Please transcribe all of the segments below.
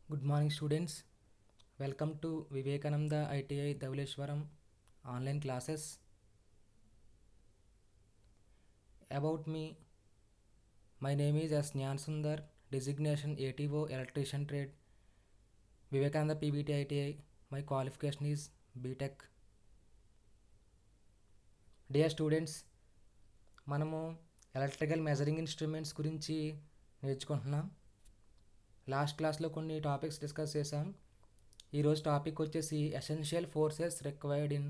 Good morning, students. Welcome to Vivekananda ITI Dhavaleshwaram online classes. About me, my name is S. Nyan Sundar, designation ATO Electrician Trade, Vivekananda PBT ITI. My qualification is BTech. Dear students, మనము electrical measuring instruments గురించి నేర్చుకుంటున్నాం. Last క్లాస్లో కొన్ని topics discuss చేసాం. ఈరోజు topic వచ్చేసి essential forces required in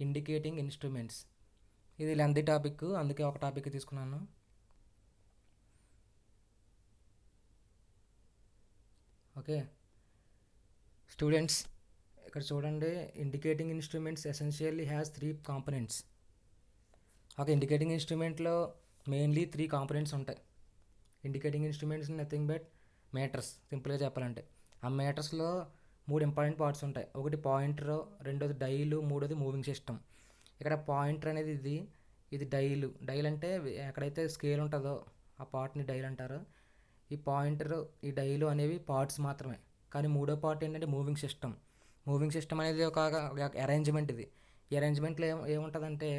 indicating instruments. ఇది lengthy topic, అందుకే ఒక టాపిక్ తీసుకున్నాను. ఓకే స్టూడెంట్స్, ఇక్కడ చూడండి, indicating instruments essentially has 3 components. ఒక ఇండికేటింగ్ ఇన్స్ట్రుమెంట్లో మెయిన్లీ 3 కాంపనెంట్స్ ఉంటాయి. Indicating instruments nothing but meters, సింపుల్గా చెప్పాలంటే. ఆ మీటర్స్లో 3 ఇంపార్టెంట్ పార్ట్స్ ఉంటాయి. ఒకటి పాయింటర్, రెండోది డైలు, మూడోది మూవింగ్ సిస్టమ్. ఇక్కడ పాయింటర్ అనేది ఇది డైలు. డైల్ అంటే ఎక్కడైతే స్కేల్ ఉంటుందో ఆ పార్ట్ని డైల్ అంటారు. ఈ పాయింటర్, ఈ డైలు అనేవి పార్ట్స్ మాత్రమే. కానీ మూడో పార్ట్ ఏంటంటే మూవింగ్ సిస్టమ్. మూవింగ్ సిస్టమ్ అనేది ఒక అరేంజ్మెంట్. ఇది ఈ అరేంజ్మెంట్లో ఏముంటుందంటే,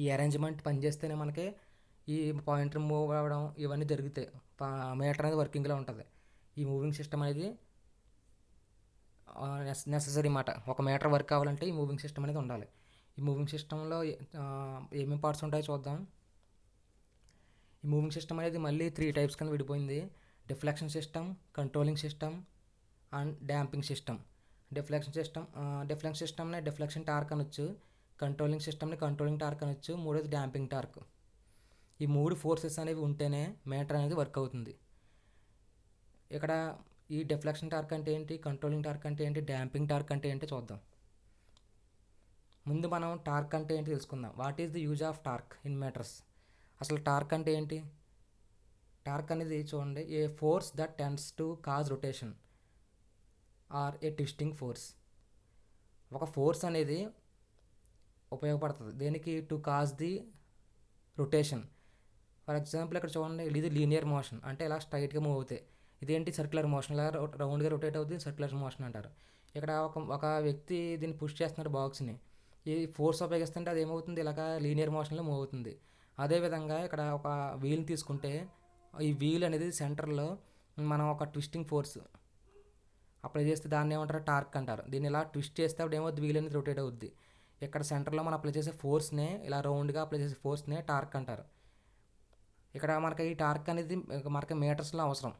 ఈ అరేంజ్మెంట్ పనిచేస్తేనే మనకి ఈ పాయింటర్ మూవ్ అవ్వడం ఇవన్నీ జరుగుతాయి. మీటర్ అనేది వర్కింగ్లో ఉంటుంది. ఈ మూవింగ్ సిస్టమ్ అనేది నెససరీ మాట. ఒక మీటర్ వర్క్ అవ్వాలంటే ఈ మూవింగ్ సిస్టమ్ అనేది ఉండాలి. ఈ మూవింగ్ సిస్టంలో ఏమేమి పార్ట్స్ ఉంటాయో చూద్దాం. ఈ మూవింగ్ సిస్టమ్ అనేది మళ్ళీ 3 టైప్స్ కింద విడిపోయింది. Deflection system, controlling system and damping system. Deflection సిస్టమ్ని డిఫ్లెక్షన్ టార్క్ అనొచ్చు, కంట్రోలింగ్ సిస్టమ్ని కంట్రోలింగ్ టార్క్ అనొచ్చు, మూడోది డ్యాంపింగ్ టార్క్. ఈ 3 ఫోర్సెస్ అనేవి ఉంటేనే మీటర్ అనేది వర్క్ అవుతుంది. ఇక్కడ ఈ డిఫ్లెక్షన్ టార్క్ అంటే ఏంటి, కంట్రోలింగ్ టార్క్ అంటే ఏంటి, డ్యాంపింగ్ టార్క్ అంటే ఏంటి చూద్దాం. ముందు మనం టార్క్ అంటే ఏంటి తెలుసుకుందాం. What is the use of torque in meters? అసలు టార్క్ అంటే ఏంటి? టార్క్ అనేది చూడండి, a force that tends to cause rotation or a twisting force. ఒక ఫోర్స్ అనేది ఉపయోగపడుతుంది దేనికి? To cause the rotation. For example ఇక్కడ చూడండి, ఇది లీనియర్ మోషన్ అంటే ఇలా స్ట్రైట్గా మూవ్ అవుతాయి. ఇదేంటి? సర్క్యులర్ మోషన్, ఇలా రౌండ్గా రొటేట్ అవుతుంది, సర్క్యులర్ మోషన్ అంటారు. ఇక్కడ ఒక వ్యక్తి దీన్ని పుష్ చేస్తున్నాడు బాక్స్ని. ఈ ఫోర్స్ ఉపయోగిస్తుంటే అది ఏమవుతుంది? ఇలాగ లీనియర్ మోషన్లో మూవ్ అవుతుంది. అదేవిధంగా ఇక్కడ ఒక వీల్ని తీసుకుంటే, ఈ వీల్ అనేది సెంటర్లో మనం ఒక ట్విస్టింగ్ ఫోర్స్ అప్లై చేస్తే దాన్ని ఏమంటారు? టార్క్ అంటారు. దీన్ని ఇలా ట్విస్ట్ చేస్తే అప్పుడు ఏమవుతుంది? వీల్ అనేది రొటేట్ అవుద్ది. ఇక్కడ సెంటర్లో మనం అప్లై చేసే ఫోర్స్నే, ఇలా రౌండ్గా అప్లై చేసే ఫోర్స్నే టార్క్ అంటారు. ఇక్కడ మనకి ఈ టార్క్ అనేది మనకి మీటర్స్లో అవసరం.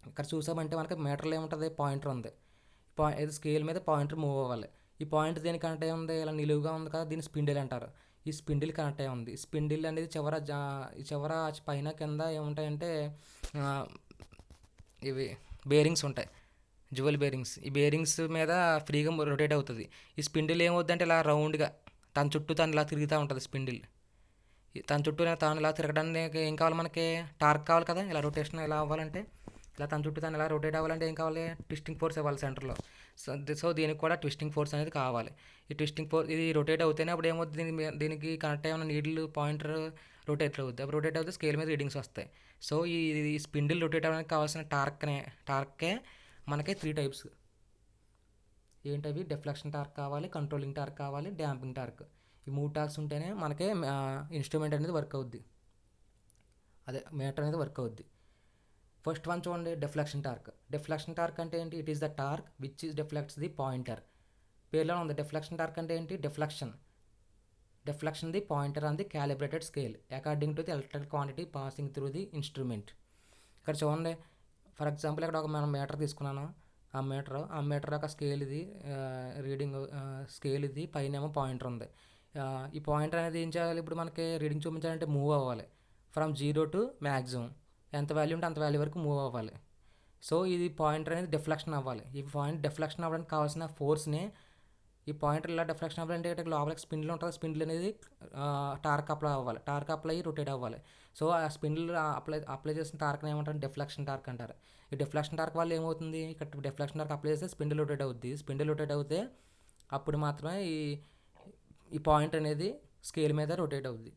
ఇక్కడ చూసామంటే మనకి మీటర్లో ఏముంటుంది? పాయింటర్ ఉంది. ఇది స్కేల్ మీద పాయింటర్ మూవ్ అవ్వాలి. ఈ పాయింట్ దేనికి కనెక్ట్ అయి ఉంది? ఇలా నిలువుగా ఉంది కదా, దీన్ని స్పిండిల్ అంటారు. ఈ స్పిండిల్ కనెక్ట్ అయి ఉంది. స్పిండిల్ అనేది చివర పైన కింద ఏముంటాయంటే ఇవి బేరింగ్స్ ఉంటాయి, జ్యువెల్ బేరింగ్స్. ఈ బేరింగ్స్ మీద ఫ్రీగా రొటేట్ అవుతుంది. ఈ స్పిండిల్ ఏమవుద్దంటే ఇలా రౌండ్గా తన చుట్టూ తను ఇలా తిరుగుతూ ఉంటుంది. స్పిండిల్ తన చుట్టూ తాను ఇలా తిరగడానికి ఏం కావాలి? మనకి టార్క్ కావాలి కదా. ఇలా రొటేషన్ ఎలా అవ్వాలంటే, ఇలా తన చుట్టూ తను ఇలా రొటేట్ అవ్వాలంటే ఏం కావాలి? ట్విస్టింగ్ ఫోర్స్ ఇవ్వాలి సెంటర్లో. సో దీనికి కూడా ట్విస్టింగ్ ఫోర్స్ అనేది కావాలి. ఈ ట్విస్టింగ్ ఫోర్స్ ఇది రొటేట్ అవుతేనే అప్పుడు ఏమవుతుంది? దీనికి కనెక్ట్ అయిన నీడిల్ పాయింటర్ రొటేట్ అవుతుంది. అప్పుడు రొటేట్ అవుతే స్కేల్ మీద రీడింగ్స్ వస్తాయి. సో ఈ స్పిండిల్ రొటేట్ అవ్వడానికి కావాల్సిన టార్కే మనకి 3 టైప్స్. ఏంటవి? డిఫ్లెక్షన్ టార్క్ కావాలి, కంట్రోలింగ్ టార్క్ కావాలి, డ్యాంపింగ్ టార్క్. ఈ 3 టార్క్స్ ఉంటేనే మనకే ఇన్స్ట్రుమెంట్ అనేది వర్క్ అవుద్ది, అదే మీటర్ అనేది వర్క్ అవుద్ది. ఫస్ట్ వన్ చూడండి, డిఫ్లెక్షన్ టార్క్. డిఫ్లెక్షన్ టార్క్ అంటే ఏంటి? It is the torque which deflects the pointer. పేర్లో ఉంది. డిఫ్లెక్షన్ టార్క్ అంటే ఏంటి? Deflection the pointer on the calibrated scale according to the electrical quantity passing through the instrument. ఇక్కడ చూడండి, for example ఇక్కడ ఒక మనం మీటర్ తీసుకున్నాను. ఆ మీటర్ యొక్క స్కేల్ ఇది, రీడింగ్ స్కేల్ ఇది, పైన ఏమో పాయింటర్ ఉంది. ఈ పాయింటర్ అనేది ఏం చేయాలి? ఇప్పుడు మనకి రీడింగ్ చూపించాలంటే మూవ్ అవ్వాలి ఫ్రమ్ 0 టు మ్యాక్సిమం. ఎంత వాల్యూ ఉంటే అంత వాల్యూ వరకు మూవ్ అవ్వాలి. సో ఇది పాయింటర్ అనేది డిఫ్లెక్షన్ అవ్వాలి. ఈ పాయింట్ డిఫ్లెక్షన్ అవ్వడానికి కావాల్సిన ఫోర్స్ని, ఈ పాయింటర్ ఇలా డిఫ్లెక్షన్ అవ్వాలంటే లోపలికి స్పిండిల్ ఉంటుంది. స్పిండిల్ అనేది టార్క్ అప్లై అవ్వాలి. టార్క్ అప్లై రొటేట్ అవ్వాలి. సో ఆ స్పిండిల్ అప్లై చేసిన టార్క్ని ఏమంటారు? డిఫ్లెక్షన్ టార్క్ అంటారు. ఈ డిఫ్లెక్షన్ టార్క్ వల్ల ఏమవుతుంది? ఇక్కడ డిఫ్లెక్షన్ టార్క్ అప్లై చేస్తే స్పిండిల్ రొటేట్ అవుద్ది. స్పిండిల్ రొటేట్ అవుతే అప్పుడు మాత్రమే ఈ పాయింట్ అనేది స్కేల్ మీద రొటేట్ అవుద్ది,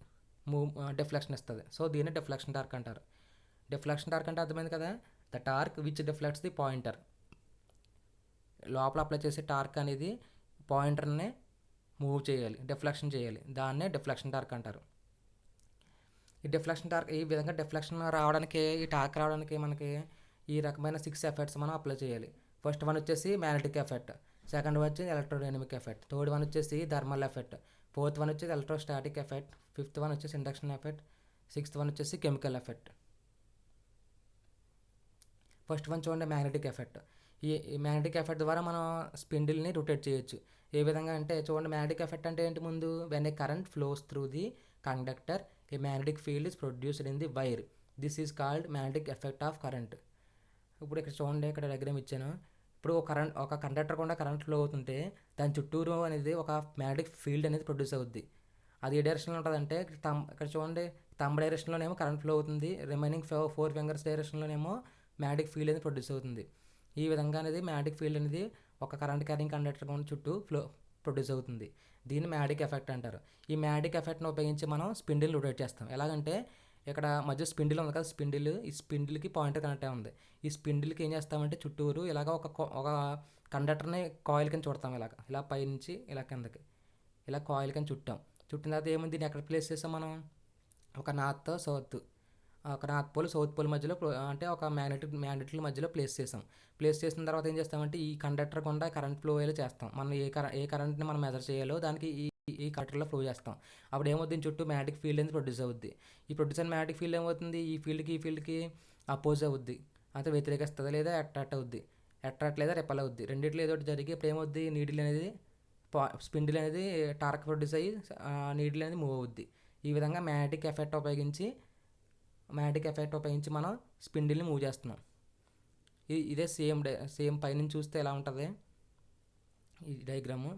డిఫ్లెక్షన్ ఇస్తుంది. సో దీన్ని డిఫ్లెక్షన్ టార్క్ అంటారు. డిఫ్లెక్షన్ టార్క్ అంటే అర్థమైంది కదా, the torque which deflects the pointer. లోపల అప్లై చేసే టార్క్ అనేది పాయింటర్ని మూవ్ చేయాలి, డిఫ్లెక్షన్ చేయాలి. దాన్నే డిఫ్లెక్షన్ టార్క్ అంటారు. ఈ డిఫ్లెక్షన్ టార్క్ ఈ విధంగా డిఫ్లెక్షన్ రావడానికి, ఈ టార్క్ రావడానికి మనకి ఈ రకమైన 6 ఎఫెక్ట్స్ మనం అప్లై చేయాలి. ఫస్ట్ వన్ వచ్చేసి మ్యాగ్నెటిక్ ఎఫెక్ట్, సెకండ్ వన్ వచ్చేసి ఎలక్ట్రోడైనమిక్ ఎఫెక్ట్, థర్డ్ వన్ వచ్చేసి థర్మల్ ఎఫెక్ట్, ఫోర్త్ వన్ వచ్చేసి ఎలక్ట్రోస్టాటిక్ ఎఫెక్ట్, ఫిఫ్త్ వన్ వచ్చేసి ఇండక్షన్ ఎఫెక్ట్, సిక్స్త్ వన్ వచ్చేసి కెమికల్ ఎఫెక్ట్. ఫస్ట్ వన్ చూడండి, మ్యాగ్నెటిక్ ఎఫెక్ట్. ఈ మ్యాగ్నెటిక్ ఎఫెక్ట్ ద్వారా మనం స్పిండిల్ని రొటేట్ చేయొచ్చు. ఏ విధంగా అంటే చూడండి, మ్యాగ్నెటిక్ ఎఫెక్ట్ అంటే ఏంటి? ముందు when a current flows through the conductor a magnetic field is produced in the wire, this is called magnetic effect of current. ఇప్పుడు ఇక్కడ చూడండి, ఇక్కడ డయాగ్రామ్ ఇచ్చాను. ఇప్పుడు ఒక కండక్టర్ కూడా కరెంట్ ఫ్లో అవుతుంటే దాని చుట్టూరు అనేది ఒక మ్యాగ్నెటిక్ ఫీల్డ్ అనేది ప్రొడ్యూస్ అవుద్ది. అది ఏ డైరెక్షన్లో ఉంటుందంటే, ఇక్కడ చూడండి, థంబ్ డైరెక్షన్లోనేమో కరెంట్ ఫ్లో అవుతుంది, రిమైనింగ్ 4 ఫింగర్స్ డైరెక్షన్లోనేమో మ్యాగ్నెటిక్ ఫీల్డ్ అనేది ప్రొడ్యూస్ అవుతుంది. ఈ విధంగా అనేది మ్యాగ్నెటిక్ ఫీల్డ్ అనేది ఒక కరెంట్ క్యారింగ్ కండక్టర్ చుట్టూ ప్రొడ్యూస్ అవుతుంది. దీన్ని మ్యాగ్నెటిక్ ఎఫెక్ట్ అంటారు. ఈ మ్యాగ్నెటిక్ ఎఫెక్ట్ని ఉపయోగించి మనం స్పిండిల్ రొటేట్ చేస్తాం. ఎలాగంటే ఇక్కడ మధ్య స్పిండిల్ ఉంది కదా, ఈ స్పిండిల్కి పాయింటర్ కనెక్ట్ అయి ఉంది. ఈ స్పిండిల్కి ఏం చేస్తామంటే చుట్టూరు ఇలాగ ఒక కండక్టర్ని కాయిల్ కింద చుడతాం. ఇలా పైనుంచి ఇలా కిందకి ఇలా కాయిల్ కింద చుట్టిన తర్వాత ఏముంది, దీన్ని ఎక్కడ ప్లేస్ చేస్తాం మనం? ఒక నార్త్ పోల్ సౌత్ పోల్ మధ్యలో, అంటే ఒక మ్యాగ్నెట్ల మధ్యలో ప్లేస్ చేసిన తర్వాత ఏం చేస్తామంటే ఈ కండక్టర్ గుండా కరెంట్ ఫ్లో అయ్యేలా చేస్తాం. మనం ఏ కరెంట్ని మనం మెజర్ చేయాలో దానికి ఈ కండక్టర్లో ఫ్లో చేస్తాం. అప్పుడు ఏమవుతుంది, దీని చుట్టూ మ్యాగ్నెటిక్ ఫీల్డ్ అనేది ప్రొడ్యూస్ అవుద్ది. ఈ ప్రొడ్యూస్ అయిన మ్యాగ్నెటిక్ ఫీల్డ్ ఏమవుతుంది, ఈ ఫీల్డ్కి అపోజ్ అవుద్ది, అంటే వ్యతిరేకిస్తుంది, లేదా అట్రాక్ట్ లేదా రెపల్ అవుద్ది. రెండిట్లో ఏదో ఒకటి జరిగి ఇప్పుడు ఏమవుద్ది, నీడిల్ అనేది స్పిండిల్ అనేది టార్క్ ప్రొడ్యూస్ అయ్యి నీడిల్ అనేది మూవ్ అవుద్ది. ఈ విధంగా మ్యాగ్నెటిక్ ఎఫెక్ట్ ఉపయోగించి మనం స్పిండిల్ని మూవ్ చేస్తున్నాం. ఇదే సేమ్ పైనుంచి చూస్తే ఎలా ఉంటుంది ఈ డయాగ్రాము,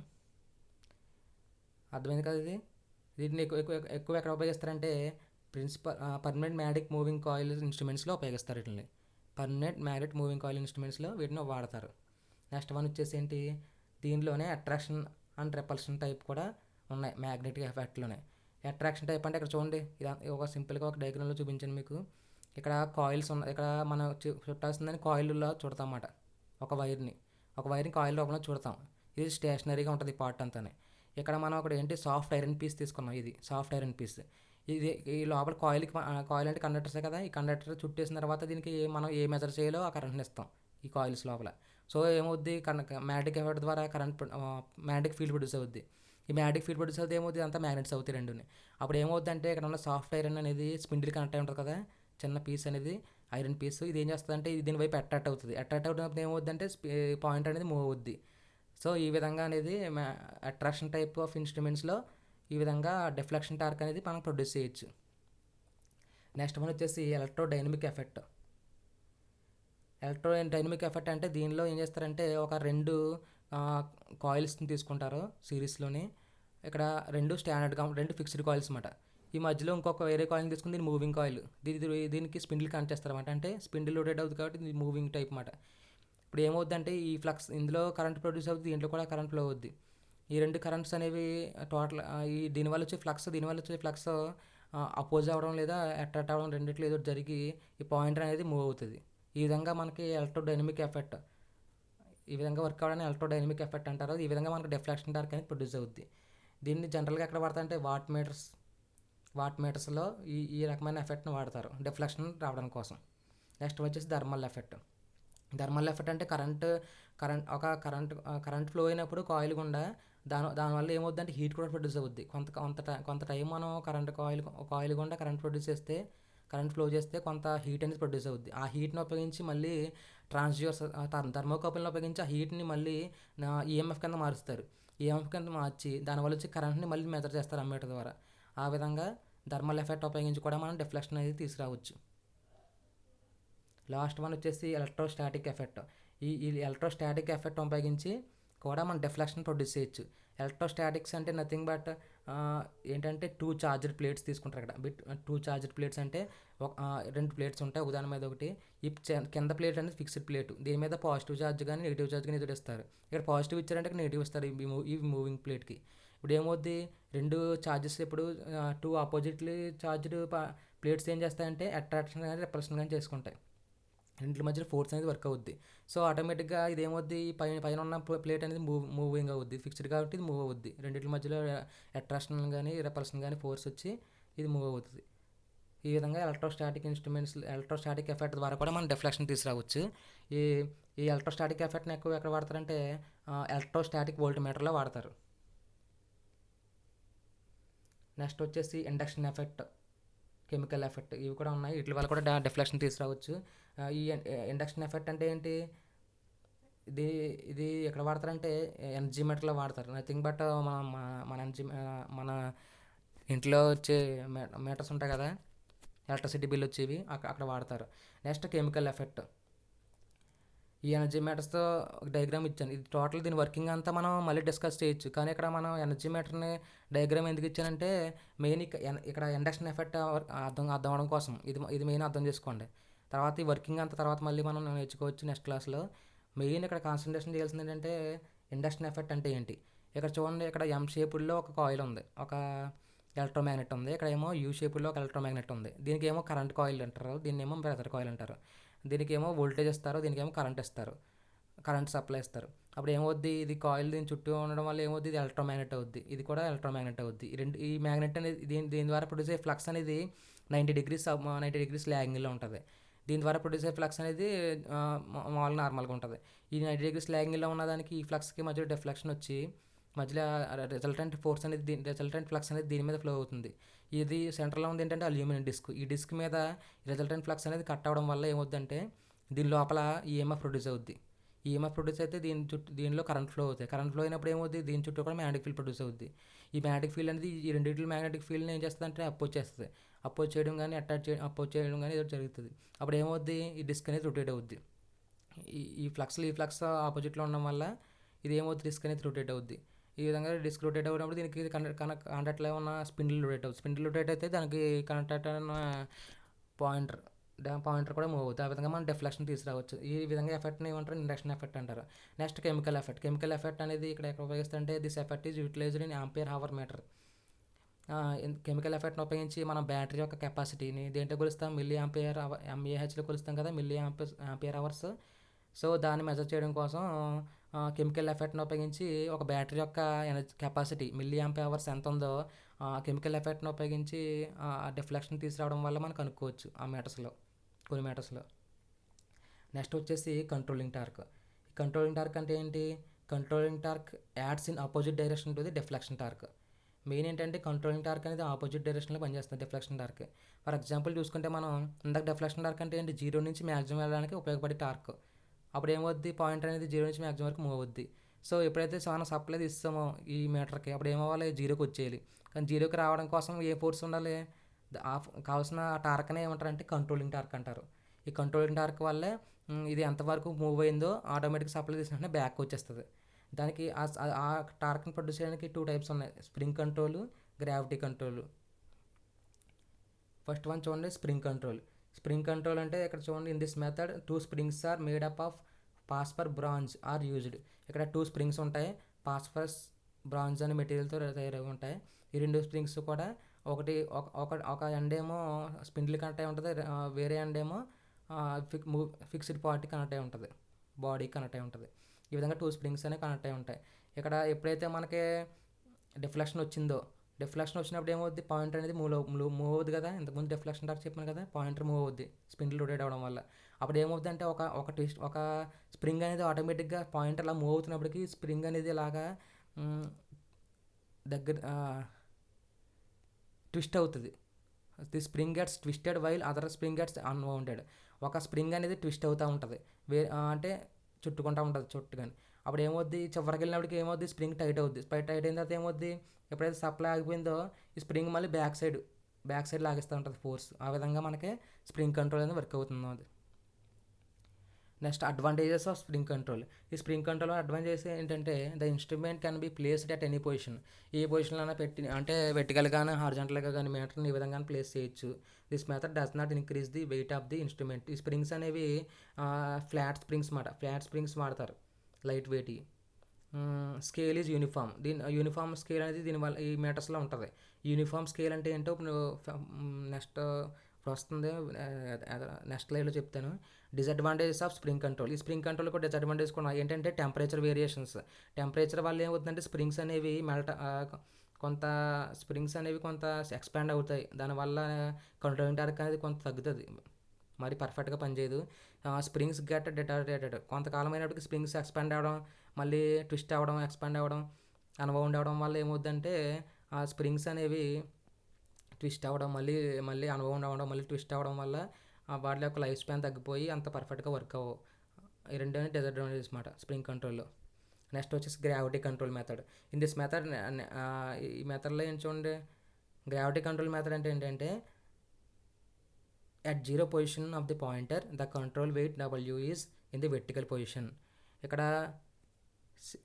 అర్థమైంది కదా? దీన్ని ఎక్కువ ఎక్కడ ఉపయోగిస్తారంటే పర్మనెంట్ మ్యాగ్నెటిక్ మూవింగ్ కాయిల్ ఇన్స్ట్రుమెంట్స్లో ఉపయోగిస్తారు. వీటిని పర్మనెంట్ మ్యాగ్నెట్ మూవింగ్ కాయిల్ ఇన్స్ట్రుమెంట్స్లో వీటిని వాడతారు. నెక్స్ట్ వన్ వచ్చేసి ఏంటి, దీనిలోనే అట్రాక్షన్ అండ్ రెపల్షన్ టైప్ కూడా ఉన్నాయి మ్యాగ్నెటిక్ ఎఫెక్ట్లోనే. అట్రాక్షన్ టైప్ అంటే ఇక్కడ చూడండి, ఇది ఒక సింపుల్గా ఒక డయాగ్రామ్లో చూపించాను మీకు. ఇక్కడ కాయిల్స్ ఉన్నాయి, ఇక్కడ మనం చుట్టాల్సిందని కాయిల్లో చుడతాం అన్నమాట. ఒక వైర్ని కాయిల్ రూపంలో చుడతాం. ఇది స్టేషనరీగా ఉంటుంది పార్ట్ అంతానే. ఇక్కడ మనం ఏంటి సాఫ్ట్ ఐరన్ పీస్ తీసుకున్నాం. ఇది సాఫ్ట్ ఐరన్ పీస్. ఈ లోపల కాయిల్ అంటే కండక్టర్సే కదా, ఈ కండక్టర్ చుట్టేసిన తర్వాత దీనికి మనం ఏ మెజర్ చేయాలో ఆ కరెంట్ని ఇస్తాం ఈ కాయిల్స్ లోపల. సో ఏమవుద్ది, మ్యాగ్నెటిక్ ఎఫెక్ట్ ద్వారా మ్యాగ్నెటిక్ ఫీల్డ్ ప్రొడ్యూస్ అవుద్ది. ఈ మ్యాగ్నెటిక్ ఫీల్డ్ ప్రొడ్యూస్ అవుతుంది, ఏమవుతుంది, అంతా మ్యాగ్నెట్స్ అవుతాయి రెండుని. అప్పుడు ఏమవుద్ది అంటే, ఇక్కడ ఉన్న సాఫ్ట్ ఐరన్ అనేది స్పిండిల్ కనెక్ట్ అయి ఉంటుంది కదా, చిన్న పీస్ అనేది ఐరన్ పీస్. ఇది ఏం చేస్తుంది అంటే, దీని వైపు అట్రాక్ట్ అవుతుంది. అట్రాక్ట్ అవుతున్నప్పుడు ఏమవుద్ది అంటే పాయింట్ అనేది మూవ్ అవుద్ది. సో ఈ విధంగా అనేది అట్రాక్షన్ టైప్ ఆఫ్ ఇన్స్ట్రుమెంట్స్లో ఈ విధంగా డిఫ్లెక్షన్ టార్క్ అనేది మనం ప్రొడ్యూస్ చేయొచ్చు. నెక్స్ట్ వన్ వచ్చేసి ఎలక్ట్రోడైనమిక్ ఎఫెక్ట్. ఎలక్ట్రోడైనమిక్ ఎఫెక్ట్ అంటే దీనిలో ఏం చేస్తారంటే, ఒక 2 కాయిల్స్ని తీసుకుంటారు సిరీస్లోని. ఇక్కడ 2 ఫిక్స్డ్ కాయిల్స్ అన్నమాట. ఈ మధ్యలో ఇంకొక వేరే కాయిల్ని తీసుకుని దీన్ని మూవింగ్ కాయిల్, దీనికి స్పిండిల్ కనెక్ట్ చేస్తారన్నమాట. అంటే స్పిండిల్ రొటేట్ అవుతుంది కాబట్టి ఇది మూవింగ్ టైప్ అన్నమాట. ఇప్పుడు ఏమవుద్దంటే, ఈ ఫ్లక్స్ ఇందులో కరెంట్ ప్రొడ్యూస్ అవుతుంది, దీంట్లో కూడా కరెంట్ ఫ్లో అవుద్ది. ఈ 2 కరెంట్స్ అనేవి టోటల్ దీనివల్ల వచ్చే ఫ్లక్స్ అపోజ్ అవ్వడం లేదా అట్రాక్ట్ అవ్వడం, రెండిట్లో ఏదో జరిగి ఈ పాయింటర్ అనేది మూవ్ అవుతుంది. ఈ విధంగా మనకి ఎలక్ట్రోడైనమిక్ ఎఫెక్ట్ ఈ విధంగా వర్క్ అవ్వడానికి ఎలక్ట్రోడైనమిక్ ఎఫెక్ట్ అంటారు. ఈ విధంగా మనకి డిఫ్లెక్షన్ టార్క్ అనేది ప్రొడ్యూస్ అవుద్ది. దీన్ని జనరల్గా ఎక్కడ వాడతారంటే వాట్ మీటర్స్లో ఈ రకమైన ఎఫెక్ట్ని వాడతారు డిఫ్లెక్షన్ రావడం కోసం. నెక్స్ట్ వచ్చేసి థర్మల్ ఎఫెక్ట్ అంటే కరెంట్ ఫ్లో అయినప్పుడు కాయిల్ గుండా దానివల్ల ఏమవుద్దంటే హీట్ కూడా ప్రొడ్యూస్ అవుద్ది. కొంత టైం మనం కాయిల్ గుండా కరెంట్ ఫ్లో చేస్తే కొంత హీట్ అనేది ప్రొడ్యూస్ అవుద్ది. ఆ హీట్ని ఉపయోగించి మళ్ళీ ట్రాన్స్డ్యూసర్స్ థర్మోకపుల్ని ఉపయోగించి ఆ హీట్ని మళ్ళీ ఈఎంఎఫ్ కింద మారుస్తారు. ఈఎంఎఫ్ కింద మార్చి దానివల్ల వచ్చి కరెంట్ని మళ్ళీ మెజర్ చేస్తారు అమ్మీటర్ ద్వారా. ఆ విధంగా థర్మల్ ఎఫెక్ట్ ఉపయోగించి కూడా మనం డిఫ్లెక్షన్ అనేది తీసుకురావచ్చు. లాస్ట్ వన్ వచ్చేసి ఎలక్ట్రోస్టాటిక్ ఎఫెక్ట్. ఈ ఎలక్ట్రోస్టాటిక్ ఎఫెక్ట్ ఉపయోగించి కూడా మనం డిఫ్లెక్షన్ ప్రొడ్యూస్ చేయొచ్చు. ఎలక్ట్రోస్టాటిక్స్ అంటే నథింగ్ బట్ ఏంటంటే 2 చార్జ్డ్ ప్లేట్స్ తీసుకుంటారు. ఇక్కడ 2 చార్జ్డ్ ప్లేట్స్ అంటే 2 ప్లేట్స్ ఉంటాయి, ఒకదాని మీద ఒకటి. ఈ కింద ప్లేట్ అనేది ఫిక్స్డ్ ప్లేట్, దీని మీద పాజిటివ్ ఛార్జ్ కానీ నెగిటివ్ ఛార్జ్ కానీ ఎదురు ఇస్తారు. ఇక్కడ పాజిటివ్ ఇచ్చారంటే ఇక్కడ నెగిటివ్ ఇస్తారు ఈ మూవింగ్ ప్లేట్కి. ఇప్పుడు ఏమవుద్ది, 2 ఛార్జెస్ ఇప్పుడు 2 ఆపోజిట్లీ ఛార్జ్డ్ ప్లేట్స్ ఏం చేస్తాయంటే అట్రాక్షన్ కానీ రిపల్షన్ కానీ చేసుకుంటాయి. రెండిటి మధ్యలో ఫోర్స్ అనేది వర్క్ అవుద్ది. సో ఆటోమేటిక్గా ఇది ఏమవుద్ది, పైన పైన ఉన్న ప్లేట్ అనేది మూవింగ్ అవుద్ది, ఫిక్స్డ్ కాబట్టి ఇది మూవ్ అవుద్ది. రెండింటి మధ్యలో అట్రాక్షన్ కానీ రెపల్షన్ కానీ ఫోర్స్ వచ్చి ఇది మూవ్ అవుతుంది. ఈ విధంగా ఎలక్ట్రోస్టాటిక్ ఎఫెక్ట్ ద్వారా కూడా మనం డిఫ్లెక్షన్ తీసుకురావచ్చు. ఈ ఈ ఎలక్ట్రోస్టాటిక్ ఎఫెక్ట్ని ఎక్కువ ఎక్కడ వాడతారంటే ఎలక్ట్రోస్టాటిక్ వోల్ట్ మీటర్లో వాడతారు. నెక్స్ట్ వచ్చేసి ఇండక్షన్ ఎఫెక్ట్, కెమికల్ ఎఫెక్ట్, ఇవి కూడా ఉన్నాయి. వీటి వల్ల కూడా డిఫ్లెక్షన్ తీసుకురావచ్చు. ఈ ఇండక్షన్ ఎఫెక్ట్ అంటే ఏంటి, ఇది ఇది ఎక్కడ వాడతారంటే ఎనర్జీ మీటర్లో వాడతారు. నథింగ్ బట్ మన ఎనర్జీ మన ఇంట్లో వచ్చే మీటర్స్ ఉంటాయి కదా, ఎలక్ట్రిసిటీ బిల్ వచ్చేవి, అక్కడ వాడతారు. Next chemical effect. ఈ ఎనర్జీ మీటర్స్తో డయాగ్రామ్ ఇచ్చాను. ఇది టోటల్ దీని వర్కింగ్ అంతా మనం మళ్ళీ డిస్కస్ చేయొచ్చు. కానీ ఇక్కడ మనం ఎనర్జీ మీటర్ని డయాగ్రామ్ ఎందుకు ఇచ్చానంటే మెయిన్ ఇక్కడ ఇండక్షన్ ఎఫెక్ట్ అర్థం అవ్వడం కోసం. ఇది మెయిన్ అర్థం చేసుకోండి. తర్వాత ఈ వర్కింగ్ అంతా తర్వాత మళ్ళీ మనం నేర్చుకోవచ్చు నెక్స్ట్ క్లాస్లో. మెయిన్ ఇక్కడ కాన్సన్ట్రేషన్ చేయాల్సింది ఏంటంటే ఇండక్షన్ ఎఫెక్ట్ అంటే ఏంటి. ఇక్కడ చూడండి, ఇక్కడ ఎం షేపుల్లో ఒక కాయిల్ ఉంది, ఒక ఎలక్ట్రోమ్యాగ్నెట్ ఉంది. ఇక్కడ ఏమో యూ షేపుల్లో ఒక ఎలక్ట్రోమ్యాగ్నెట్ ఉంది. దీనికి ఏమో కరెంట్ కాయిల్ అంటారు, దీన్ని ఏమో ప్రెజర్ కాయిల్ అంటారు. దీనికి ఏమో వోల్టేజ్ ఇస్తారు, దీనికి ఏమో కరెంట్ ఇస్తారు, కరెంట్ సప్లై ఇస్తారు. అప్పుడు ఏమవుద్ది, ఇది కాయిల్ దీని చుట్టూ ఉండడం వల్ల ఏమవుద్ది, ఇది ఎలక్ట్రోమ్యాగ్నెట్ అవుద్ది, ఇది కూడా ఎలక్ట్రోమ్యాగ్నెట్ అవుద్ది. ఈ మ్యాగ్నెట్ అనేది దీని ద్వారా ప్రొడ్యూస్ అయ్యే ఫ్లక్స్ అనేది 90 డిగ్రీస్ ల్యాగింగ్లో ఉంటుంది. దీని ద్వారా ప్రొడ్యూస్ అయ్యే ఫ్లక్స్ అనేది మామూలుగా నార్మల్గా ఉంటుంది. ఈ 90 డిగ్రీస్ ల్యాగింగ్లో ఉన్నదానికి ఈ ఫ్లక్స్కి మధ్యలో డిఫ్లెక్షన్ వచ్చి మధ్యలో రిజల్టెంట్ ఫ్లక్స్ అనేది దీని మీద ఫ్లో అవుతుంది. ఇది సెంటర్లో ఉంది ఏంటంటే అల్యూమినియం డిస్క్. ఈ డిస్క్ మీద రిజల్టెంట్ ఫ్లక్స్ అనేది కట్ అవ్వడం వల్ల ఏమవుద్దంటే దీని లోపల ఈఎంఎఫ్ ప్రొడ్యూస్ అవుద్ది. ఈఎంఎఫ్ ప్రొడ్యూస్ అయితే దీనిలో కరెంట్ ఫ్లో అవుతాయి. కరెంట్ ఫ్లో అయినప్పుడు ఏమవుద్ది, దీని చుట్టూ కూడా మ్యాగ్నెటిక్ ఫీల్డ్ ప్రొడ్యూస్ అవుద్ది. ఈ మ్యాగ్నెటిక్ ఫీల్డ్ అనేది ఈ రెండింటిలో మ్యాగ్నెటిక్ ఫీల్డ్ని ఏం చేస్తుంది అంటే అపోజ్ చేస్తుంది. అపోజ్ చేయడం కానీ అపోజ్ చేయడం కానీ ఏదో జరుగుతుంది. అప్పుడు ఏమవుద్ది, ఈ డిస్క్ అనేది రొటేట్ అవుద్ది. ఈ ఫ్లక్స్ ఆపోజిట్లో ఉండడం వల్ల ఇది ఏమవుతుంది, డిస్క్ అనేది రొటేట్ అవుద్ది. ఈ విధంగా డిస్క్ రొటేట్ అవ్వడం దీనికి కాంటాక్ట్లో ఉన్న స్పిండిల్ రొటేట్ అవుతుంది. స్పిండిల్ రొటేట్ అయితే దానికి కాంటాక్ట్ అయిన పాయింటర్ కూడా మూవ్ అవుతుంది. ఆ విధంగా మనం డిఫ్లెక్షన్ తీసుకురావచ్చు. ఈ విధంగా ఎఫెక్ట్ని ఏమంటారు, ఇండక్షన్ ఎఫెక్ట్ అంటారు. Next chemical effect. Chemical effect అనేది ఇక్కడ ఎక్కడ ఉపయోగిస్తుంటే this effect is utilized in ampere hour meter. కెమికల్ ఎఫెక్ట్ని ఉపయోగించి మనం బ్యాటరీ యొక్క కెపాసిటీని దేంట్లో కొలుస్తాం, ఎంఏహెచ్లో కొలుస్తాం కదా, ఆంపియర్ అవర్స్. సో దాన్ని మెజర్ చేయడం కోసం కెమికల్ ఎఫెక్ట్ని ఉపయోగించి ఒక బ్యాటరీ యొక్క కెపాసిటీ మిల్లీ ఎంత ఉందో కెమికల్ ఎఫెక్ట్ని ఉపయోగించి డిఫ్లెక్షన్ తీసుకురావడం వల్ల మనం కనుక్కోవచ్చు కొన్ని మీటర్స్లో. నెక్స్ట్ వచ్చేసి కంట్రోలింగ్ టార్క్. కంట్రోలింగ్ టార్క్ అంటే ఏంటి, controlling torque ads in opposite direction to the deflection torque. Main ఏంటంటే కంట్రోలింగ్ టార్క్ అనేది ఆపోజిట్ డైరెక్షన్లో పనిచేస్తుంది డిఫ్లెక్షన్ టార్క్. ఫర్ ఎగ్జాంపుల్ చూసుకుంటే మనం ఇందాక డిఫ్లెక్షన్ టార్క్ అంటే ఏంటి, 0 నుంచి మ్యాక్సిమం వెళ్ళడానికి ఉపయోగపడే టార్క్. అప్పుడు ఏమవుద్ది, పాయింటర్ అనేది 0 నుంచి మ్యాక్సిమం వరకు మూవ్ అవుద్ది. సో ఎప్పుడైతే మనం సప్లై ఇస్తామో ఈ మీటర్కి అప్పుడు ఏమవ్వాలి, 0కి వచ్చేయాలి. కానీ 0కి రావడం కోసం ఏ ఫోర్స్ ఉండాలి, కావాల్సిన టార్క్నే ఏమంటారంటే కంట్రోలింగ్ టార్క్ అంటారు. ఈ కంట్రోలింగ్ టార్క్ వల్లే ఇది ఎంతవరకు మూవ్ అయిందో ఆటోమేటిక్ సప్లై తీసినట్టు బ్యాక్ వచ్చేస్తుంది. దానికి ఆ టార్క్ని ప్రొడ్యూస్ చేయడానికి 2 టైప్స్ ఉన్నాయి, spring control, gravity control. First one చూడండి, స్ప్రింగ్ కంట్రోల్. స్ప్రింగ్ కంట్రోల్ అంటే ఇక్కడ చూడండి, in this method 2 springs are made up of phosphor bronze are used. ఇక్కడ 2 స్ప్రింగ్స్ ఉంటాయి, ఫాస్ఫరస్ బ్రాంజ్ అనే మెటీరియల్తో తయారై ఉంటాయి. ఈ 2 స్ప్రింగ్స్ కూడా ఒక ఎండ్ ఏమో స్పిండిల్ కనెక్ట్ అయి ఉంటుంది, వేరే ఎండ్ ఏమో ఫిక్స్డ్ పార్టీ కనెక్ట్ అయి ఉంటుంది, బాడీ కనెక్ట్ అయి ఉంటుంది. ఈ విధంగా 2 స్ప్రింగ్స్ అనేవి కనెక్ట్ అయి ఉంటాయి. ఇక్కడ ఎప్పుడైతే మనకి డిఫ్లెక్షన్ వచ్చినప్పుడు ఏమవుద్ది, పాయింటర్ అనేది మూవ్ అవుద్ది కదా. ఇంతకుముందు డిఫ్లెక్షన్ టార్క్ చెప్పాను కదా, పాయింటర్ మూవ్ అవుద్ది స్పిండిల్ రొటేట్ అవ్వడం వల్ల. అప్పుడు ఏమవుద్ది అంటే ఒక స్ప్రింగ్ అనేది ఆటోమేటిక్గా పాయింటర్ అలా మూవ్ అవుతున్నప్పటికీ స్ప్రింగ్ అనేది ఇలాగా ట్విస్ట్ అవుతుంది. The spring gets twisted while other spring gets unwounded. ఒక స్ప్రింగ్ అనేది ట్విస్ట్ అవుతూ ఉంటుంది, అంటే చుట్టుకుంటూ ఉంటుంది చుట్టుకొని. అప్పుడు ఏమవుద్ది, చివరికి వెళ్ళినప్పటికి ఏమవుద్ది, స్ప్రింగ్ టైట్ అవుద్ది. టైట్ అయిన తర్వాత ఏమవుద్ది, ఎప్పుడైతే సప్లై ఆగిపోయిందో ఈ స్ప్రింగ్ మళ్ళీ బ్యాక్ సైడ్ లాగిస్తూ ఉంటుంది ఫోర్స్. ఆ విధంగా మనకి స్ప్రింగ్ కంట్రోల్ అనేది వర్క్ అవుతుంది. అది next advantages of spring control. ఈ స్ప్రింగ్ కంట్రోల్ అడ్వాంటేజెస్ ఏంటంటే the instrument can be placed at any position. ఏ పొజిషన్లో పెట్టి, అంటే వెర్టికల్గానే హారిజాంటల్గా కానీ మీటర్ని ఈ విధంగా ప్లేస్ చేయొచ్చు. This method does not increase the weight of the instrument. ఈ స్ప్రింగ్స్ అనేవి ఫ్లాట్ స్ప్రింగ్స్ వాడతారు, light weight. Scale is uniform. Uniform scale అనేది దీనివల్ల ఈ మీటర్స్లో ఉంటుంది. యూనిఫామ్ స్కేల్ అంటే ఏంటో నెక్స్ట్ ఇప్పుడు వస్తుంది. నెక్స్ట్ స్లైడ్లో చెప్తాను. Disadvantages of spring control. ఈ స్ప్రింగ్ కంట్రోల్ కూడా డిసడ్వాంటేజ్ కూడా ఏంటంటే టెంపరేచర్ వేరియేషన్స్. టెంపరేచర్ వల్ల ఏమవుతుందంటే స్ప్రింగ్స్ అనేవి కొంత స్ప్రింగ్స్ అనేవి కొంత ఎక్స్పాండ్ అవుతాయి. దానివల్ల కంట్రోలింగ్ టార్క్ అనేది కొంత తగ్గుతుంది, మరి పర్ఫెక్ట్గా పనిచేయదు. Springs get deteriorated. కొంతకాలం అయినప్పటికీ స్ప్రింగ్స్ ఎక్స్పాండ్ అవ్వడం, మళ్ళీ ట్విస్ట్ అవ్వడం, ఎక్స్పాండ్ అవ్వడం, అన్వౌండ్ అవ్వడం వల్ల ఏమవుతుందంటే ఆ స్ప్రింగ్స్ అనేవి ట్విస్ట్ అవ్వడం, మళ్ళీ మళ్ళీ అన్వౌండ్ అవ్వడం, మళ్ళీ ట్విస్ట్ అవ్వడం వల్ల వాటి యొక్క లైఫ్ స్పాన్ తగ్గిపోయి అంత పర్ఫెక్ట్గా వర్క్ అవ్వవు. ఈ రెండు డిసడ్వాంటేజెస్ అనమాట స్ప్రింగ్ కంట్రోల్లో. నెక్స్ట్ వచ్చేసి gravity control method. In this method, ఈ మెథడ్లో ఏం చూడండి, గ్రావిటీ కంట్రోల్ మెథడ్ అంటే ఏంటంటే at zero position of the pointer the control weight W is in the vertical position. ఇక్కడ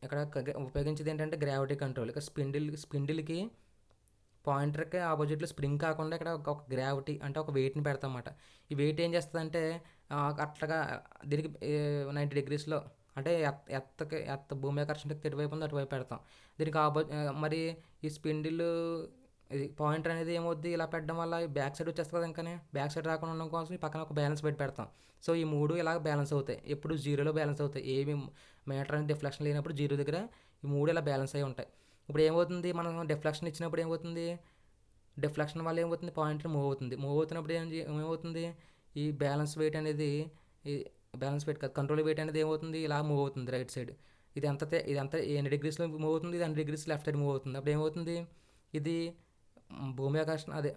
ఇక్కడ ఉపయోగించేది ఏంటంటే గ్రావిటీ కంట్రోల్. ఇక్కడ స్పిండిల్కి పాయింటర్కి ఆపోజిట్లో స్ప్రింగ్ కాకుండా ఇక్కడ ఒక గ్రావిటీ అంటే ఒక వెయిట్ని పెడతాం అన్నమాట. ఈ వెయిట్ ఏం చేస్తుందంటే అట్లాగా దీనికి 90 degreesలో అంటే ఎత్త భూమి ఆకర్షణ ఎటువైపు ఉందో అటువైపు పెడతాం. దీనికి మరి ఈ స్పిండిల్ ఇది పాయింటర్ అనేది ఏమవుద్ది, ఇలా పెట్టడం వల్ల బ్యాక్ సైడ్ వచ్చేస్తుంది కదా. ఇంకానే బ్యాక్ సైడ్ రాకుండా ఉండడం కోసం పక్కన ఒక బ్యాలెన్స్ పెడతాం. సో ఈ మూడు ఇలా బ్యాలెన్స్ అవుతాయి, ఎప్పుడు జీరోలో బ్యాలెన్స్ అవుతాయి. ఏమి మీటర్ అనేది డిఫ్లెక్షన్ లేనప్పుడు జీరో దగ్గర ఈ మూడు ఇలా బ్యాలెన్స్ అయి ఉంటాయి. ఇప్పుడు ఏమవుతుంది, మనం డిఫ్లెక్షన్ ఇచ్చినప్పుడు ఏమవుతుంది, డిఫ్లెక్షన్ వల్ల ఏమవుతుంది, పాయింటర్ మూవ్ అవుతుంది. మూవ్ అవుతున్నప్పుడు ఏమవుతుంది, ఈ బ్యాలెన్స్ వెయిట్ అనేది, ఈ బ్యాలెన్స్ వెయిట్ కాదు, కంట్రోల్ వెయిట్ అనేది ఏమవుతుంది, ఇలా మూవ్ అవుతుంది రైట్ సైడ్. ఇదంతా 80 degreesలో మూవ్ అవుతుంది, ఇది 100 degrees లెఫ్ట్ సైడ్ మూవ్ అవుతుంది. అప్పుడు ఏమవుతుంది, ఇది భూమి ఆకర్షణ అదే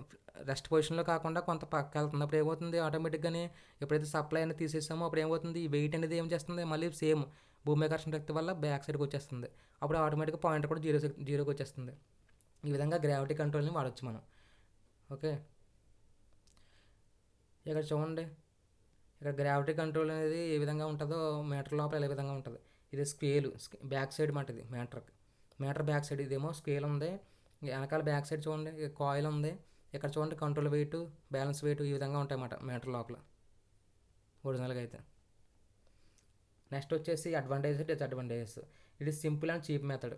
రెస్ట్ పొజిషన్లో కాకుండా కొంత పక్క వెళ్తుంది. అప్పుడు ఏమవుతుంది, ఆటోమేటిక్గానే ఎప్పుడైతే సప్లై అనేది తీసేసామో అప్పుడు ఏమవుతుంది, ఈ వెయిట్ అనేది ఏం చేస్తుంది, మళ్ళీ సేమ్ భూమి ఆకర్షణ శక్తి వల్ల బ్యాక్ సైడ్కి వచ్చేస్తుంది. అప్పుడు ఆటోమేటిక్గా పాయింట్ కూడా జీరోకి వచ్చేస్తుంది. ఈ విధంగా గ్రావిటీ కంట్రోల్ని వాడచ్చు మనం. ఓకే, ఇక్కడ చూడండి, ఇక్కడ గ్రావిటీ కంట్రోల్ అనేది ఏ విధంగా ఉంటుందో మీటర్ లోపల ఏ విధంగా ఉంటుంది. ఇది స్కేలు, బ్యాక్ సైడ్ మాట, ఇది మీటర్ బ్యాక్ సైడ్. ఇదేమో స్కేల్ ఉంది, వెనకాల బ్యాక్ సైడ్ చూడండి కాయిల్ ఉంది. ఇక్కడ చూడండి కంట్రోల్ వెయిట్, బ్యాలెన్స్ వెయిట్ ఈ విధంగా ఉంటాయి అన్నమాట మీటర్ లోపల ఒరిజినల్గా అయితే. నెక్స్ట్ వచ్చేసి advantages, disadvantages. It is simple and cheap method.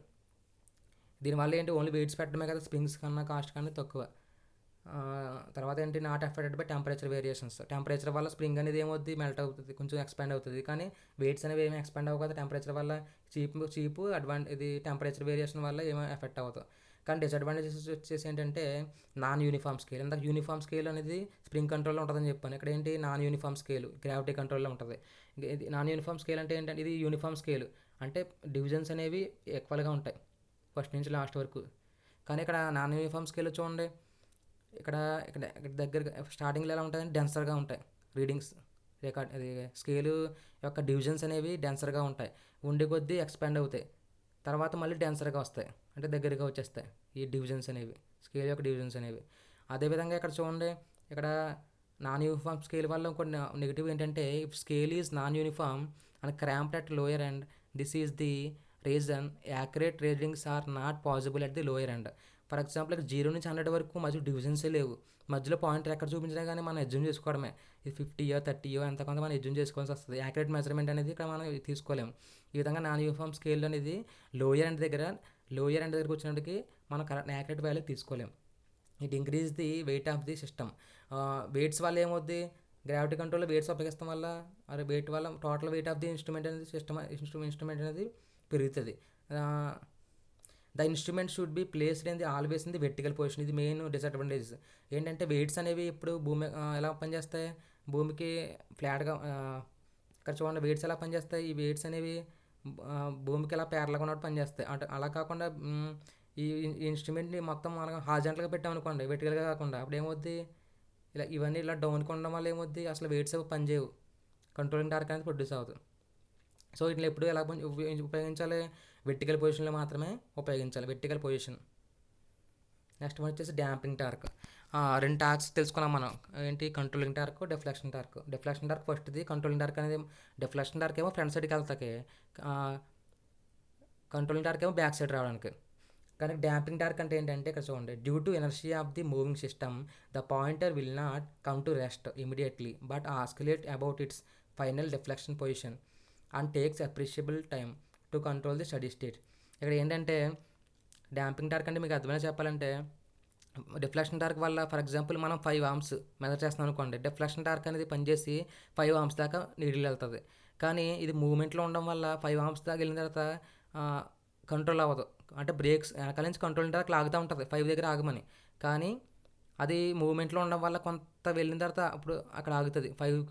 దీనివల్ల ఏంటి, ఓన్లీ వెయిట్స్ పెట్టడమే కదా, స్ప్రింగ్స్ కన్నా కాస్ట్ కన్నా తక్కువ. తర్వాత ఏంటి, not affected by temperature variations. Temperature వల్ల స్ప్రింగ్ అనేది ఏమవుతుంది, మెల్ట్ అవుతుంది, కొంచెం ఎక్స్పాండ్ అవుతుంది. కానీ వెయిట్స్ అనేవి ఏమి ఎక్స్పాండ్ అవ్వవు కదా టెంపరేచర్ వల్ల. చీప్ ఇది టెంపరేచర్ వేరియేషన్ వల్ల ఏమో ఎఫెక్ట్ అవ్వదు. కానీ డిసడ్వాంటేజెస్ వచ్చేసి ఏంటంటే నాన్ యూనిఫామ్ స్కేల్. ఇందాక యూనిఫామ్ స్కేల్ అనేది స్ప్రింగ్ కంట్రోల్లో ఉంటుందని చెప్పాను. ఇక్కడ ఏంటి, నాన్ యూనిఫామ్ స్కేల్ గ్రావిటీ కంట్రోల్లో ఉంటుంది. ఇది నాన్ యూనిఫామ్ స్కేల్ అంటే ఏంటంటే, ఇది యూనిఫామ్ స్కేల్ అంటే డివిజన్స్ అనేవి ఈక్వల్గా ఉంటాయి ఫస్ట్ నుంచి లాస్ట్ వరకు. కానీ ఇక్కడ నాన్ యూనిఫామ్ స్కేల్ చూడండి, ఇక్కడ ఇక్కడ దగ్గర స్టార్టింగ్లో ఎలా ఉంటాయంటే డెన్సర్గా ఉంటాయి రీడింగ్స్. అది స్కేలు యొక్క డివిజన్స్ అనేవి డెన్సర్గా ఉంటాయి, ఉండే కొద్దీ ఎక్స్పాండ్ అవుతాయి, తర్వాత మళ్ళీ డెన్సర్గా వస్తాయి, అంటే దగ్గరగా వచ్చేస్తాయి ఈ డివిజన్స్ అనేవి, స్కేల్ యొక్క డివిజన్స్ అనేవి. అదేవిధంగా ఇక్కడ చూడండి, ఇక్కడ నాన్ యూనిఫామ్ స్కేల్ వల్ల కొన్ని నెగిటివ్ ఏంటంటే, if scale is non uniform and cramped at lower end, this is the reason accurate readings are not possible at the lower end. For example ఇక్కడ 0 నుంచి 100 వరకు మధ్య డివిజన్సే లేవు, మధ్యలో పాయింటర్ ఎక్కడ చూపించినా కానీ మనం ఎజ్యూమ్ చేసుకోవడమే. ఇది 50 30 ఎంత కొంత మనం ఎజ్యూమ్ చేసుకోవాల్సి వస్తుంది. యాక్యురేట్ మెజర్మెంట్ అనేది ఇక్కడ మనం తీసుకోలేము. ఈ విధంగా నాన్ యూనిఫామ్ స్కేల్ అనేది లోయర్ ఎండ్ దగ్గరకు వచ్చినప్పటికి మనం కరెక్ట్ యాక్యురేట్ వాల్యూ తీసుకోలేము. It increase the weight of the system. Weights వల్ల ఏమవుద్ది, గ్రావిటీ కంట్రోల్లో వెయిట్స్ ఉపయోగిస్తాం వల్ల వెయిట్ వల్ల total weight of the instrument అనేది ఇన్స్ట్రుమెంట్ అనేది పెరుగుతుంది. The instrument should be placed in the always in the vertical position. ఇది మెయిన్ డిసడ్వాంటేజ్ ఏంటంటే, వెయిట్స్ అనేవి ఇప్పుడు భూమి ఎలా పనిచేస్తాయి, భూమికి ఫ్లాట్గా ఇక్కడ చూడండి వెయిట్స్ ఎలా పనిచేస్తాయి, ఈ వెయిట్స్ అనేవి భూమికి ఎలా ప్యారల్గా ఉన్నట్టు పనిచేస్తాయి. అంటే అలా కాకుండా ఈ ఇన్స్ట్రుమెంట్ని మొత్తం మనం హారిజాంటల్గా పెట్టామనుకోండి, వెర్టికల్గా కాకుండా, అప్పుడు ఏమవుద్ది, ఇవన్నీ ఇలా డౌన్కి ఉండడం వల్ల ఏమవుద్ది, అసలు వెయిట్స్ పనిచేయవు, కంట్రోలింగ్ టార్క్ అనేది ప్రొడ్యూస్ అవుతుంది. సో వీటిని ఎప్పుడు ఎలా ఉపయోగించాలి, వెర్టికల్ పొజిషన్లో మాత్రమే ఉపయోగించాలి, వెర్టికల్ పొజిషన్. నెక్స్ట్ వచ్చేసి డాంపింగ్ టార్క్. రెండు టార్క్స్ తెలుసుకున్నాం మనం, ఏంటి, controlling torque, deflection torque. Deflection torque ఫస్ట్ది, కంట్రోలింగ్ టార్క్ అనేది, డిఫ్లెక్షన్ టార్క్ ఏమో ఫ్రంట్ సైడ్కి వెళ్తాకి, కంట్రోలింగ్ టార్క్ ఏమో బ్యాక్ సైడ్ రావడానికి. కానీ డాంపింగ్ టార్క్ అంటే ఏంటంటే, ఇక్కడ చూడండి, due to energy of the moving system the pointer will not come to rest immediately but ఆస్కిలేట్ about it's final deflection position and takes appreciable time to control the steady state. ఇక్కడ ఏంటంటే damping torque అంటే మీకు అర్థమైనా చెప్పాలంటే, deflection torque వల్ల for example మనం 5 arms measure చేస్తున్నాం అనుకోండి, డిఫ్లెక్షన్ టార్క్ అనేది పనిచేసి 5 ఆర్మ్స్ దాకా నీడిల్ వెళ్తుంది. కానీ ఇది మూవ్మెంట్లో ఉండడం వల్ల 5 ఆర్మ్స్ దాకా వెళ్ళిన తర్వాత కంట్రోల్ అవ్వదు. అంటే బ్రేక్స్ వెనకాల నుంచి కంట్రోల్ టార్క్ లాగుతూ ఉంటుంది 5 దగ్గర ఆగమని. కానీ అది మూవ్మెంట్లో ఉండడం వల్ల కొంత వెళ్ళిన తర్వాత అప్పుడు అక్కడ ఆగుతుంది.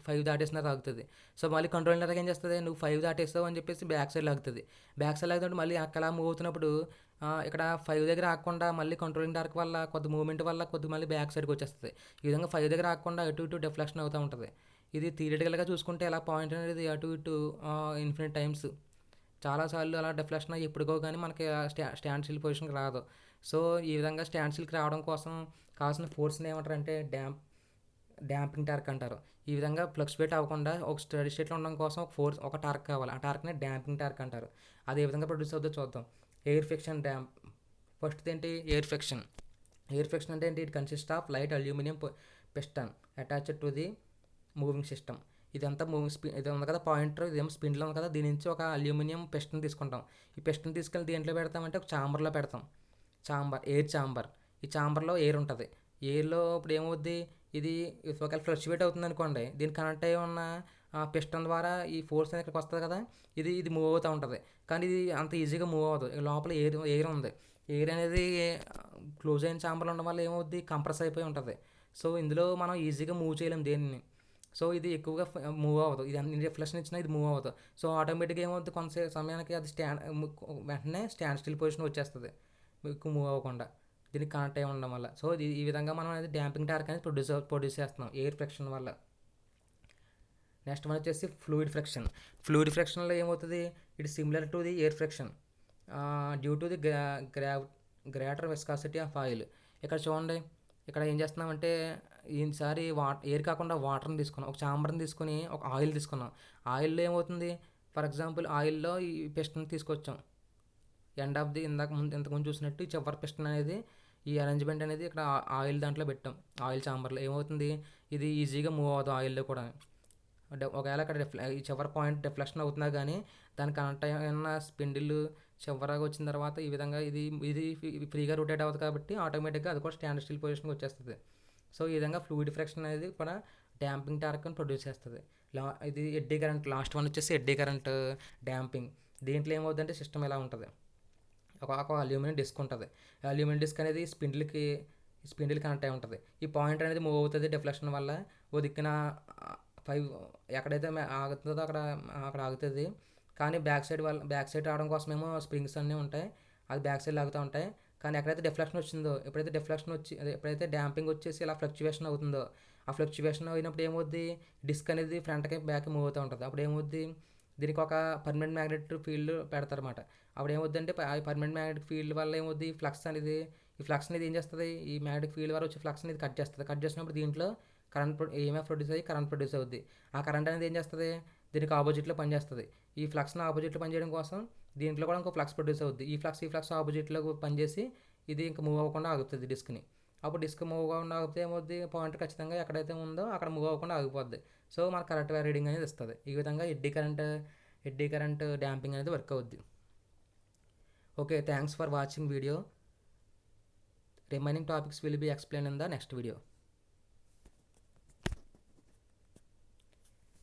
5 దాటేసిన తర్వాత ఆగుతుంది. సో మళ్ళీ కంట్రోల్ టార్క్ ఏం చేస్తుంది, నువ్వు 5 దాటేస్తావు అని చెప్పేసి బ్యాక్ సైడ్ లాగుతుంది. బ్యాక్ సైడ్ లాగుతుంటే మళ్ళీ అక్కడ మూవ్ అవుతున్నప్పుడు ఇక్కడ 5 దగ్గర ఆగకుండా మళ్ళీ కంట్రోలింగ్ టార్క్ వల్ల కొద్ది మూవ్మెంట్ వల్ల కొద్ది మళ్ళీ బ్యాక్ సైడ్కి వచ్చేస్తుంది. ఈ విధంగా 5 దగ్గర ఆగకుండా అటు ఇటు డిఫ్లెక్షన్ అవుతూ ఉంటుంది. ఇది థియరిటికల్గా చూసుకుంటే ఇలా పాయింట్ అనేది అటు ఇటు ఇన్ఫినిట్ టైమ్స్ చాలాసార్లు అలా డిఫ్లెక్షన్ అయ్యి ఎప్పుడుకో కానీ మనకి స్టాండ్ స్టిల్ పొజిషన్కి రాదు. సో ఈ విధంగా స్టాండ్ స్టిల్కి రావడం కోసం కావాల్సిన ఫోర్స్ని ఏమంటారంటే డ్యాంపింగ్ టార్క్ అంటారు. ఈ విధంగా ఫ్లక్చువేట్ అవ్వకుండా ఒక స్టడీ స్టేట్లో ఉండడం కోసం ఒక టార్క్ కావాలి. ఆ టార్క్ని డ్యాంపింగ్ టార్క్ అంటారు. అది ఏ విధంగా ప్రొడ్యూస్ అవుతుందో చూద్దాం. Air friction damp. ఫస్ట్ ఏంటి ఎయిర్ ఫ్రిక్షన్. ఎయిర్ ఫ్రిక్షన్ అంటే ఏంటి, it consist of light aluminium piston attached to the moving system. ఇదంతా ఇది ఉంది కదా పాయింటర్, ఇదేమో స్పిన్లో ఉంది కదా, దీని నుంచి ఒక అల్యూమినియం పిస్టన్ తీసుకుంటాం. ఈ పిస్టన్ తీసుకెళ్ళి దేంట్లో పెడతామంటే ఒక ఛాంబర్లో పెడతాం. Air chamber. ఈ ఛాంబర్లో ఎయిర్ ఉంటుంది. ఎయిర్లో ఇప్పుడు ఏమవుద్ది, ఇది ఒకవేళ ఫ్లక్చువేట్ అవుతుంది అనుకోండి, దీనికి కనెక్ట్ అయ్యి ఉన్న పిస్టన్ ద్వారా ఈ ఫోర్స్ అనేది ఇక్కడికి వస్తుంది కదా, ఇది మూవ్ అవుతూ ఉంటుంది. కానీ ఇది అంత ఈజీగా మూవ్ అవ్వదు. లోపల ఎయిర్ ఉంది. ఎయిర్ అనేది క్లోజ్ అయిన ఛాంబర్లో ఉండడం వల్ల ఏమవుద్ది, కంప్రెస్ అయిపోయి ఉంటుంది. సో ఇందులో మనం ఈజీగా మూవ్ చేయలేం దేనిని. సో ఇది ఎక్కువగా మూవ్ అవ్వదు. ఇది రిఫ్లెక్షన్ ఇచ్చినా ఇది మూవ్ అవ్వదు. సో ఆటోమేటిక్గా ఏమవుతుంది, కొంత సమయానికి అది వెంటనే స్టాండ్ స్టిల్ పొజిషన్ వచ్చేస్తుంది ఎక్కువ మూవ్ అవ్వకుండా, దీనికి కనెక్ట్ అయి ఉండడం వల్ల. సో ఈ విధంగా మనం అనేది డ్యాంపింగ్ టార్క్ అనేది ప్రొడ్యూస్ చేస్తున్నాం ఎయిర్ ఫ్రిక్షన్ వల్ల. నెక్స్ట్ వన్ వచ్చేసి ఫ్లూయిడ్ ఫ్రిక్షన్. ఫ్లూయిడ్ ఫ్రిక్షన్లో ఏమవుతుంది, it similar to the air friction due to the greater viscosity of oil. ఇక్కడ చూడండి, ఇక్కడ ఏం చేస్తున్నామంటే ఈసారి ఎయిర్ కాకుండా వాటర్ని తీసుకున్నాం, ఒక ఛాంబర్ని తీసుకుని ఒక ఆయిల్ తీసుకున్నాం. ఆయిల్లో ఏమవుతుంది, ఫర్ ఎగ్జాంపుల్ ఆయిల్లో ఈ పిస్టన్ తీసుకొచ్చాం. ఎండ్ ఆఫ్ ది ఇంతకుముందు చూసినట్టు ఈ చివరి పిస్టన్ అనేది, ఈ అరేంజ్మెంట్ అనేది ఇక్కడ ఆయిల్ దాంట్లో పెట్టాం. ఆయిల్ ఛాంబర్లో ఏమవుతుంది, ఇది ఈజీగా మూవ్ అవ్వదు ఆయిల్లో కూడా. ఒకవేళ అక్కడ ఈ చివరి పాయింట్ డిఫ్లెక్షన్ అవుతున్నా కానీ దానికి కనెక్ట్ అయిన స్పిండిల్ చివరగా వచ్చిన తర్వాత ఈ విధంగా ఇది ఫ్రీగా రొటేట్ అవ్వదు కాబట్టి ఆటోమేటిక్గా అది కూడా స్టాండ్ స్టిల్ పొజిషన్కి వచ్చేస్తుంది. సో ఈ విధంగా ఫ్లూయిడ్ ఫ్రిక్షన్ అనేది కూడా డ్యాంపింగ్ టార్క్ని ప్రొడ్యూస్ చేస్తుంది. ఇది ఎడ్డీ కరెంట్. లాస్ట్ వన్ వచ్చేసి ఎడ్డీ కరెంట్ డ్యాంపింగ్. దీంట్లో ఏమవుతుందంటే సిస్టమ్ ఇలా ఉంటుంది, ఒక అల్యూమినియం డిస్క్ ఉంటుంది. అల్యూమినియం డిస్క్ అనేది స్పిండిల్ కనెక్ట్ అయి ఉంటుంది. ఈ పాయింట్ అనేది మూవ్ అవుతుంది డిఫ్లెక్షన్ వల్ల. ఓ దిక్కున 5 ఎక్కడైతే ఆగుతుందో అక్కడ ఆగుతుంది. కానీ బ్యాక్ సైడ్ రావడం కోసమేమో స్ప్రింగ్స్ అన్నీ ఉంటాయి, అది బ్యాక్ సైడ్ లాగుతూ ఉంటాయి. కానీ ఎక్కడైతే డిఫ్లెక్షన్ వచ్చిందో, ఎప్పుడైతే డ్యాంపింగ్ వచ్చేసి ఇలా ఫ్లక్చువేషన్ అవుతుందో, ఆ ఫ్లక్చువేషన్ అయినప్పుడు ఏమవుద్ది, డిస్క్ అనేది ఫ్రంట్కి బ్యాక్ మూవ్ అవుతూ ఉంటుంది. అప్పుడు ఏమవుద్ది, దీనికి ఒక పర్మనెంట్ మ్యాగ్నెటిక్ ఫీల్డ్ పెడతారన్నమాట. అప్పుడు ఏమవుద్దంటే ఆ పర్మనెంట్ మ్యాగ్నెటిక్ ఫీల్డ్ వల్ల ఏమవుద్ది, ఈ ఫ్లక్స్ అనేది ఏం చేస్తుంది, ఈ మ్యాగ్నెటిక్ ఫీల్డ్ వల్ల వచ్చి ఫ్లక్స్ అనేది కట్ చేస్తుంది. కట్ చేసినప్పుడు దీంట్లో ఈఎంఎఫ్ ప్రొడ్యూస్ అయ్యి కరెంట్ ప్రొడ్యూస్ అవుద్ది. ఆ కరెంట్ అనేది ఏం చేస్తుంది, దీనికి ఆపోజిట్లో పనిచేస్తుంది. ఈ ఫ్లక్స్ని ఆపోజిట్లో పనిచేయడం కోసం దీంట్లో కూడా ఇంకో ఫ్లక్స్ ప్రొడ్యూస్ అవుద్ది. ఈ ఫ్లక్స్ ఆపోజిట్లో పనిచేసి ఇది ఇంకా మూవ్ అవ్వకుండా ఆగుతుంది డిస్క్ని. అప్పుడు డిస్క్ మూవ్ అవ్వకుండా ఆగితే ఏమవుద్ది, పాయింట్ ఖచ్చితంగా ఎక్కడైతే ఉందో అక్కడ మూవ్ అవ్వకుండా ఆగిపోద్ది. సో మనకు కరెక్ట్ రీడింగ్ అనేది ఇస్తుంది. ఈ విధంగా ఎడ్డీ కరెంట్ డ్యాంపింగ్ అనేది వర్క్ అవుద్ది. Okay, thanks for watching video. Remaining topics will be explain in the next video.